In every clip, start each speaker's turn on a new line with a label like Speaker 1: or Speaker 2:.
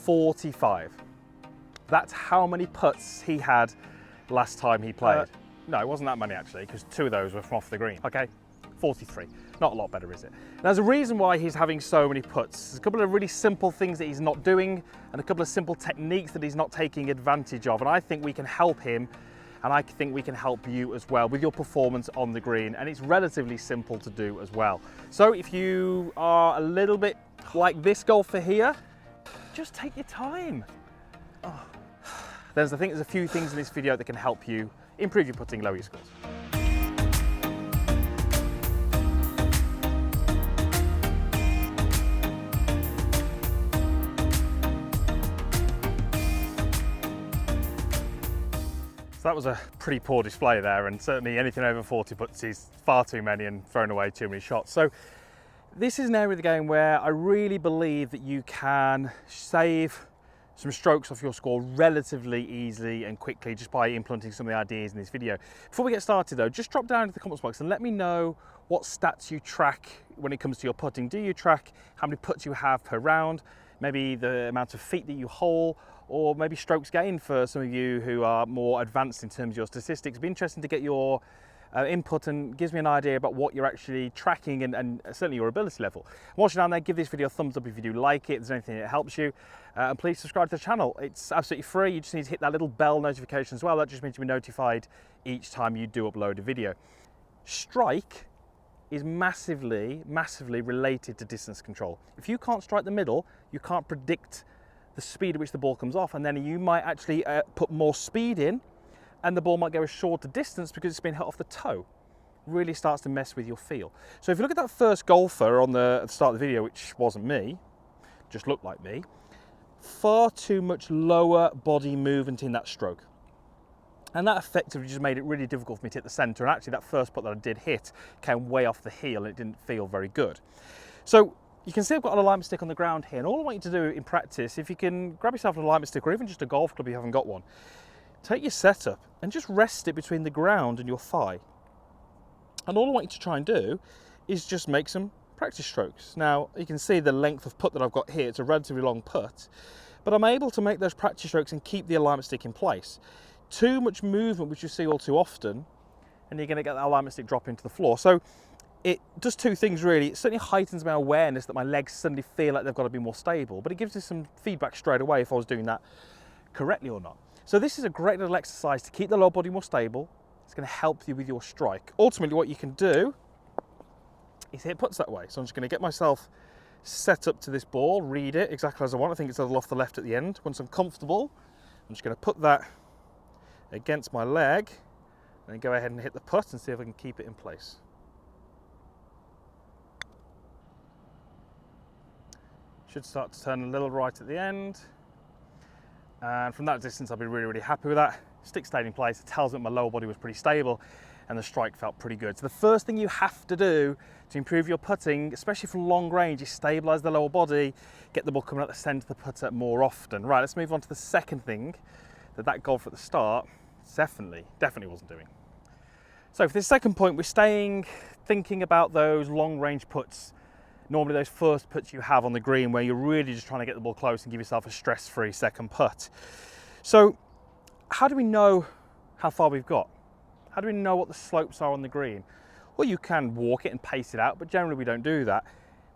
Speaker 1: 45. That's how many putts he had last time he played. No, it wasn't that many actually, because 2 of those were from off the green. Okay, 43. Not a lot better, is it? Now, there's a reason why he's having so many putts. There's a couple of really simple things that he's not doing and a couple of simple techniques that he's not taking advantage of. And I think we can help him, and I think we can help you as well with your performance on the green. And it's relatively simple to do as well. So if you are a little bit like this golfer here, just take your time. Oh. There's a few things in this video that can help you improve your putting, lower your scores. So that was a pretty poor display there, and certainly anything over 40 putts is far too many and thrown away too many shots. So this is an area of the game where I really believe that you can save some strokes off your score relatively easily and quickly just by implementing some of the ideas in this video. Before we get started though, just drop down into the comments box and let me know what stats you track when it comes to your putting. Do you track how many putts you have per round, maybe the amount of feet that you hole, or maybe strokes gained for some of you who are more advanced in terms of your statistics? It'd be interesting to get your input, and gives me an idea about what you're actually tracking and certainly your ability level. Whilst you're down there, give this video a thumbs up if you do like it, if there's anything that helps you, and please subscribe to the channel. It's absolutely free. You just need to hit that little bell notification as well. That just means you'll be notified each time you do upload a video. Strike is massively related to distance control. If you can't strike the middle, you can't predict the speed at which the ball comes off, and then you might actually put more speed in and the ball might go a shorter distance because it's been hit off the toe. Really starts to mess with your feel. So if you look at that first golfer at the start of the video, which wasn't me, just looked like me, far too much lower body movement in that stroke. And that effectively just made it really difficult for me to hit the centre. And actually that first putt that I did hit came way off the heel and it didn't feel very good. So you can see I've got an alignment stick on the ground here, and all I want you to do in practice, if you can grab yourself an alignment stick or even just a golf club if you haven't got one, take your setup and just rest it between the ground and your thigh. And all I want you to try and do is just make some practice strokes. Now, you can see the length of putt that I've got here. It's a relatively long putt, but I'm able to make those practice strokes and keep the alignment stick in place. Too much movement, which you see all too often, and you're going to get that alignment stick drop into the floor. So it does 2 things really. It certainly heightens my awareness that my legs suddenly feel like they've got to be more stable, but it gives us some feedback straight away if I was doing that correctly or not. So this is a great little exercise to keep the lower body more stable. It's going to help you with your strike. Ultimately, what you can do is hit putts that way. So I'm just going to get myself set up to this ball, read it exactly as I want. I think it's a little off the left at the end. Once I'm comfortable, I'm just going to put that against my leg and then go ahead and hit the putt and see if I can keep it in place. Should start to turn a little right at the end. And from that distance, I'll be really happy with that. Stick stayed in place. It tells me my lower body was pretty stable and the strike felt pretty good. So the first thing you have to do to improve your putting, especially from long range, is stabilize the lower body, get the ball coming out the center of the putter more often. Right, let's move on to the second thing that golfer at the start definitely wasn't doing. So for this second point, we're thinking about those long range putts. Normally those first putts you have on the green where you're really just trying to get the ball close and give yourself a stress-free second putt. So how do we know how far we've got? How do we know what the slopes are on the green? Well, you can walk it and pace it out, but generally we don't do that.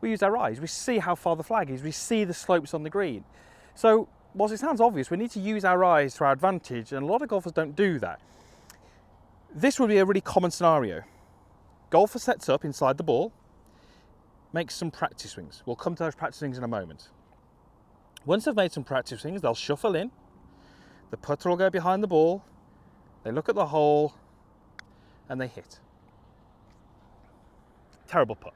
Speaker 1: We use our eyes. We see how far the flag is. We see the slopes on the green. So whilst it sounds obvious, we need to use our eyes to our advantage, and a lot of golfers don't do that. This would be a really common scenario. Golfer sets up inside the ball, makes some practice swings. We'll come to those practice swings in a moment. Once they've made some practice swings, they'll shuffle in. The putter will go behind the ball. They look at the hole and they hit. Terrible putt.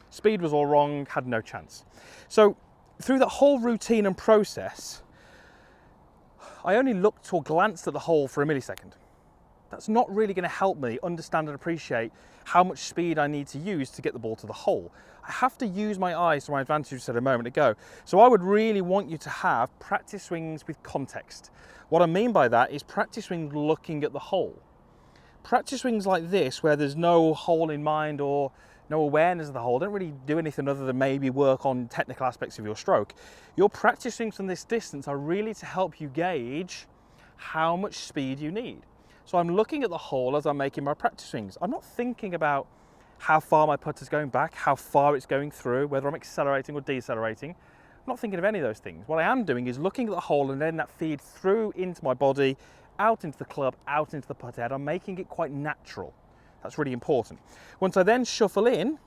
Speaker 1: Speed was all wrong, had no chance. So through that whole routine and process, I only looked or glanced at the hole for a millisecond. That's not really going to help me understand and appreciate how much speed I need to use to get the ball to the hole. I have to use my eyes to my advantage, as I said a moment ago. So I would really want you to have practice swings with context. What I mean by that is practice swings looking at the hole. Practice swings like this, where there's no hole in mind or no awareness of the hole, don't really do anything other than maybe work on technical aspects of your stroke, your practice swings from this distance are really to help you gauge how much speed you need. So I'm looking at the hole as I'm making my practice swings. I'm not thinking about how far my putt is going back, how far it's going through, whether I'm accelerating or decelerating. I'm not thinking of any of those things. What I am doing is looking at the hole and then that feed through into my body, out into the club, out into the putt head. I'm making it quite natural. That's really important. Once I then shuffle in,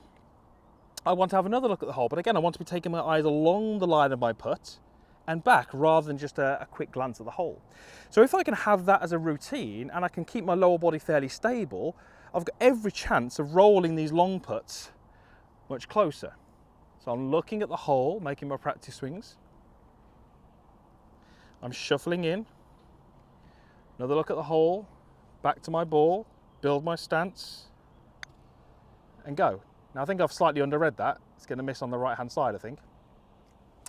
Speaker 1: I want to have another look at the hole. But again, I want to be taking my eyes along the line of my putt and back rather than just a quick glance at the hole. So if I can have that as a routine and I can keep my lower body fairly stable, I've got every chance of rolling these long putts much closer. So I'm looking at the hole, making my practice swings. I'm shuffling in. Another look at the hole, back to my ball, build my stance, and go. Now I think I've slightly underread that. It's going to miss on the right-hand side, I think.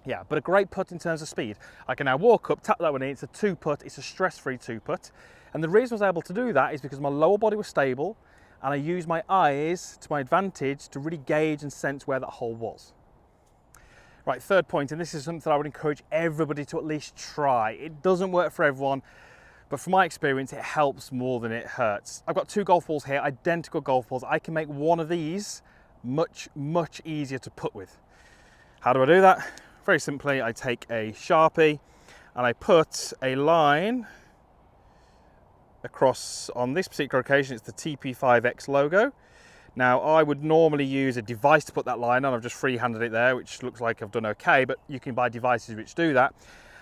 Speaker 1: Yeah, but a great putt in terms of speed. I can now walk up, tap that one in. It's a 2-putt. It's a stress-free 2-putt. And the reason I was able to do that is because my lower body was stable and I used my eyes to my advantage to really gauge and sense where that hole was. Right, third point, and this is something I would encourage everybody to at least try. It doesn't work for everyone, but from my experience, it helps more than it hurts. I've got 2 golf balls here, identical golf balls. I can make one of these much, much easier to putt with. How do I do that? Very simply, I take a Sharpie and I put a line across. On this particular occasion, it's the TP5X logo. Now, I would normally use a device to put that line on. I've just freehanded it there, which looks like I've done okay, but you can buy devices which do that.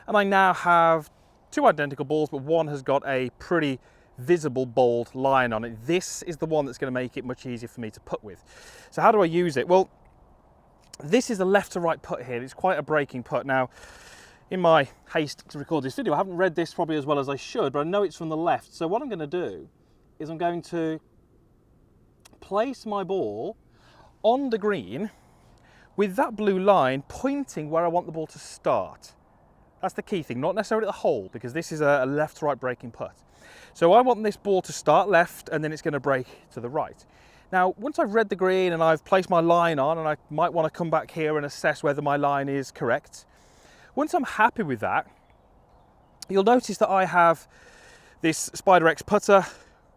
Speaker 1: And I now have 2 identical balls, but one has got a pretty visible bold line on it. This is the one that's going to make it much easier for me to putt with. So how do I use it? Well, this is a left to right putt here. It's quite a breaking putt. Now, in my haste to record this video, I haven't read this probably as well as I should, but I know it's from the left. So what I'm going to do is I'm going to place my ball on the green with that blue line pointing where I want the ball to start. That's the key thing, not necessarily the hole, because this is a left to right breaking putt. So I want this ball to start left and then it's going to break to the right. Now, once I've read the green and I've placed my line on, and I might want to come back here and assess whether my line is correct. Once I'm happy with that, you'll notice that I have this Spider X putter,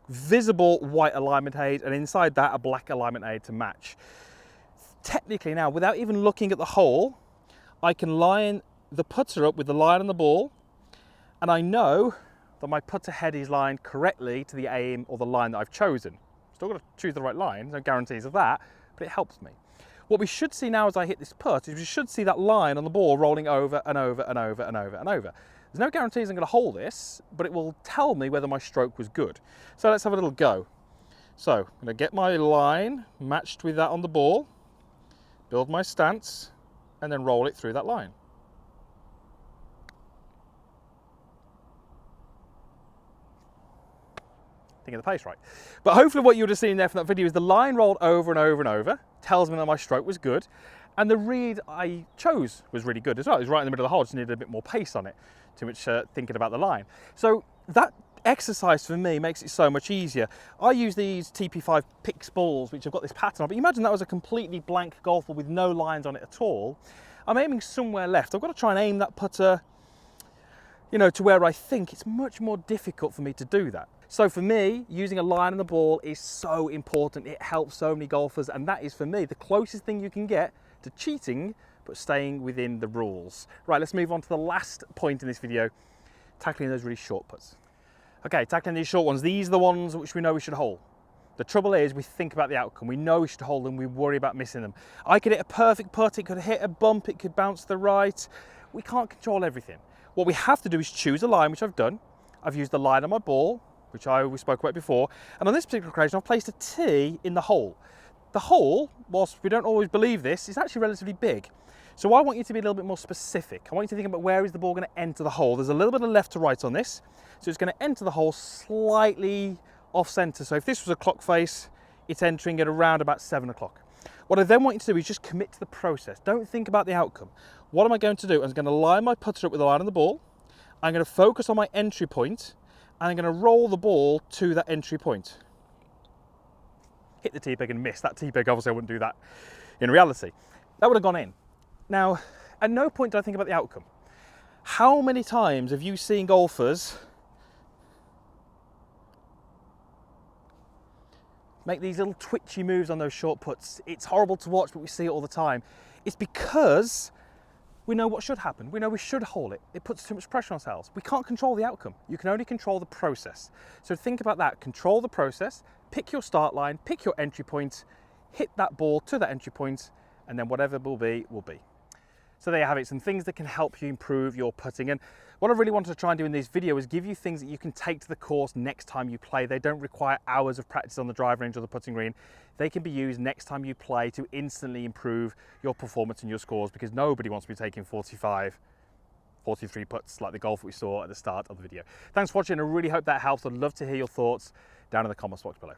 Speaker 1: visible white alignment aid, and inside that a black alignment aid to match. Technically now, without even looking at the hole, I can line the putter up with the line on the ball, and I know that my putter head is lined correctly to the aim or the line that I've chosen. Still got to choose the right line, no guarantees of that, but it helps me. What we should see now as I hit this putt is we should see that line on the ball rolling over and over and over and over and over. There's no guarantees I'm going to hold this, but it will tell me whether my stroke was good. So let's have a little go. So I'm going to get my line matched with that on the ball, build my stance, and then roll it through that line. Thinking the pace right. But hopefully what you would have seen there from that video is the line rolled over and over and over, tells me that my stroke was good, and the read I chose was really good as well. It was right in the middle of the hole, just needed a bit more pace on it, too much thinking about the line. So that exercise for me makes it so much easier. I use these TP5 Pix balls, which have got this pattern on, but imagine that was a completely blank golf ball with no lines on it at all. I'm aiming somewhere left. I've got to try and aim that putter, you know, to where I think. It's much more difficult for me to do that. So for me, using a line on the ball is so important. It helps so many golfers, and that is for me the closest thing you can get to cheating, but staying within the rules. Right, let's move on to the last point in this video, tackling those really short putts. Okay, tackling these short ones, these are the ones which we know we should hole. The trouble is we think about the outcome. We know we should hold them, we worry about missing them. I could hit a perfect putt, it could hit a bump, it could bounce to the right. We can't control everything. What we have to do is choose a line, which I've done. I've used the line on my ball, which we spoke about before, and on this particular occasion I've placed a tee in the hole. The hole, whilst we don't always believe this, is actually relatively big. So I want you to be a little bit more specific. I want you to think about where is the ball going to enter the hole. There's a little bit of left to right on this, so it's going to enter the hole slightly off centre. So if this was a clock face, it's entering at around about 7 o'clock. What I then want you to do is just commit to the process. Don't think about the outcome. What am I going to do? I'm going to line my putter up with the line on the ball. I'm going to focus on my entry point, and I'm going to roll the ball to that entry point. hit the tee peg and miss. That tee peg, obviously I wouldn't do that in reality. That would have gone in. Now, at no point did I think about the outcome. How many times have you seen golfers make these little twitchy moves on those short putts? It's horrible to watch, but we see it all the time. It's because we know what should happen. We know we should hole it. It puts too much pressure on ourselves. We can't control the outcome. You can only control the process. So think about that. Control the process, pick your start line, pick your entry point, hit that ball to that entry point, and then whatever will be, will be. So there you have it, some things that can help you improve your putting. And what I really wanted to try and do in this video is give you things that you can take to the course next time you play. They don't require hours of practice on the driving range or the putting green. They can be used next time you play to instantly improve your performance and your scores, because nobody wants to be taking 45, 43 putts like the golf we saw at the start of the video. Thanks for watching. I really hope that helps. I'd love to hear your thoughts down in the comments box below.